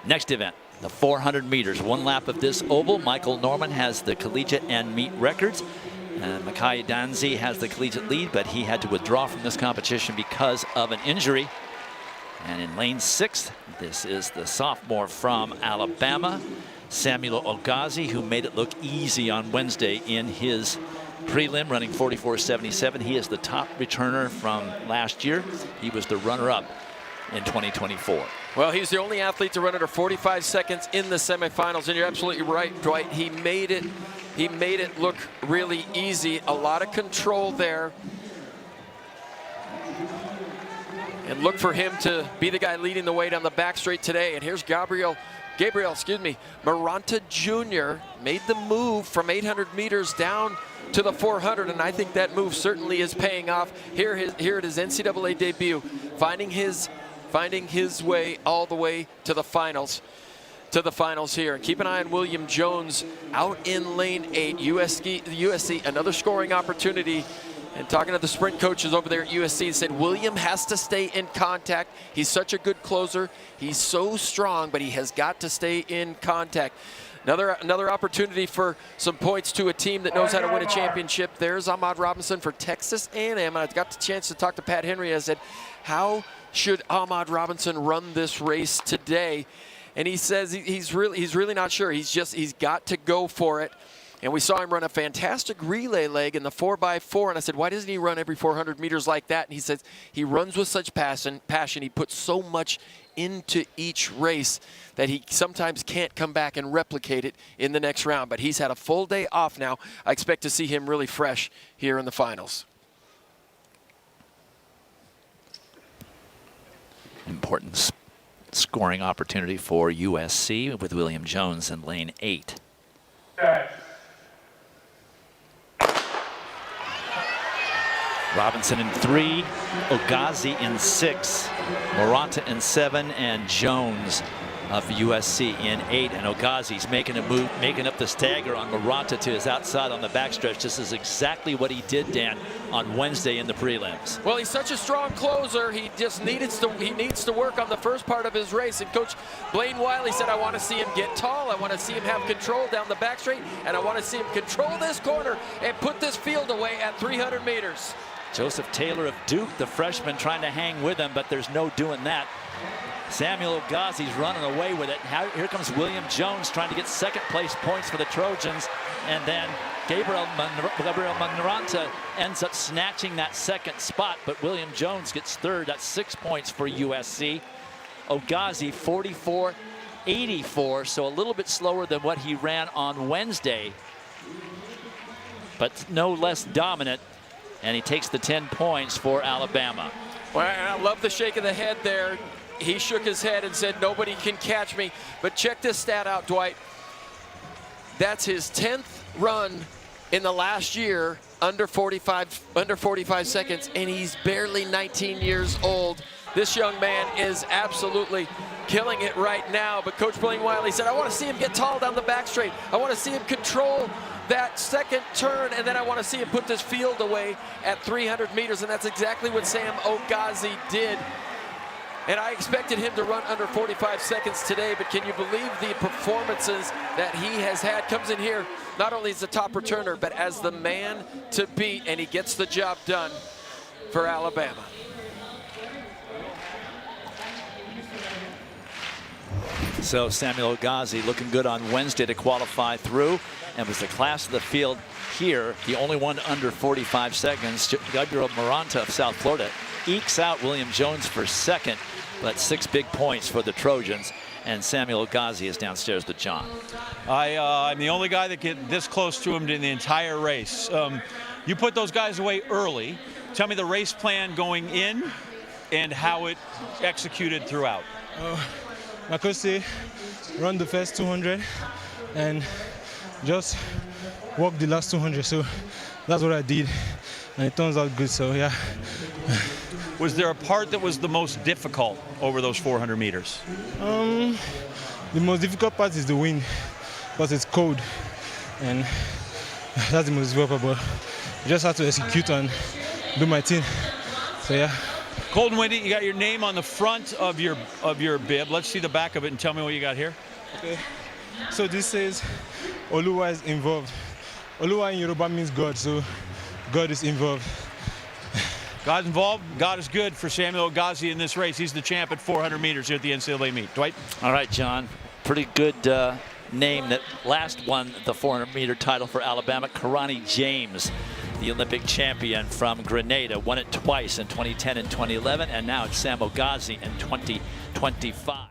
Next event, the 400 meters. One lap of this oval. Michael Norman has the collegiate and meet records. And Makai Danzi has the collegiate lead, but he had to withdraw from this competition because of an injury. And in lane 6, this is the sophomore from Alabama, Samuel Ogazi, who made it look easy on Wednesday in his prelim, running 44.77. He is the top returner from last year. He was the runner-up in 2024. Well, he's the only athlete to run under 45 seconds in the semifinals, and you're absolutely right, Dwight. He made it look really easy. A lot of control there. And look for him to be the guy leading the way down the back straight today. And here's Gabriel, Maranta Jr. made the move from 800 meters down to the 400, and I think that move certainly is paying off. Here at his NCAA debut, finding his way all the way to the finals. Here. And keep an eye on William Jones out in lane 8. USC, another scoring opportunity. And talking to the sprint coaches over there at USC, said William has to stay in contact. He's such a good closer. He's so strong, but he has got to stay in contact. Another opportunity for some points to a team that knows how to win a championship. There's Ahmad Robinson for Texas A&M. And I got the chance to talk to Pat Henry. I said, how should Ahmad Robinson run this race today? And he says he's really not sure. He's got to go for it. And we saw him run a fantastic relay leg in the 4x4. And I said, why doesn't he run every 400 meters like that? And he says he runs with such passion. He puts so much into each race that he sometimes can't come back and replicate it in the next round. But he's had a full day off now. I expect to see him really fresh here in the finals. Important scoring opportunity for USC with William Jones in lane 8. Robinson in 3, Ogazi in 6, Maranta in 7, and Jones of USC in 8. And Ogazi's making a move, making up the stagger on Maranta to his outside on the backstretch. This is exactly what he did, Dan, on Wednesday in the prelims. Well, he's such a strong closer. He just needs to work on the first part of his race. And Coach Blaine Wiley said, I want to see him get tall. I want to see him have control down the back straight. And I want to see him control this corner and put this field away at 300 meters. Joseph Taylor of Duke, the freshman, trying to hang with him, but there's no doing that. Samuel Ogazi's running away with it. Here comes William Jones trying to get second place points for the Trojans. And then Gabriel Maranta ends up snatching that second spot, but William Jones gets third. That's 6 points for USC. Ogazi 44.84, so a little bit slower than what he ran on Wednesday, but no less dominant. And he takes the 10 points for Alabama. Well, I love the shake of the head there. He shook his head and said, nobody can catch me. But check this stat out, Dwight. That's his 10th run in the last year under 45 seconds, and he's barely 19 years old. This young man is absolutely killing it right now. But Coach Blaine Wiley said, I want to see him get tall down the back straight. I want to see him control that second turn, and then I want to see him put this field away at 300 meters, and that's exactly what Sam Ogazi did. And I expected him to run under 45 seconds today, but can you believe the performances that he has had? Comes in here not only as the top returner, but as the man to beat, and he gets the job done for Alabama. So Samuel Ogazi looking good on Wednesday to qualify through, and was the class of the field here, the only one under 45 seconds. Gabriel Maranta of South Florida ekes out William Jones for second, but 6 big points for the Trojans. And Samuel Ogazi is downstairs with John. I'm the only guy that get this close to him in the entire race. You put those guys away early. Tell me the race plan going in and how it executed throughout. I could say run the first 200 and just walk the last 200. So that's what I did, and it turns out good. So yeah. Was there a part that was the most difficult over those 400 meters? The most difficult part is the wind, because it's cold, and that's the most difficult part. But I just have to execute and do my thing. So yeah. Cold and windy. You got your name on the front of your bib. Let's see the back of it and tell me what you got here. Okay. So this says Oluwa is involved. Oluwa in Yoruba means God, so God is involved. God's involved. God is good for Samuel Ogazi in this race. He's the champ at 400 meters here at the NCAA meet. Dwight? All right, John. Pretty good name that last won the 400-meter title for Alabama. Karani James, the Olympic champion from Grenada, won it twice in 2010 and 2011, and now it's Sam Ogazi in 2025.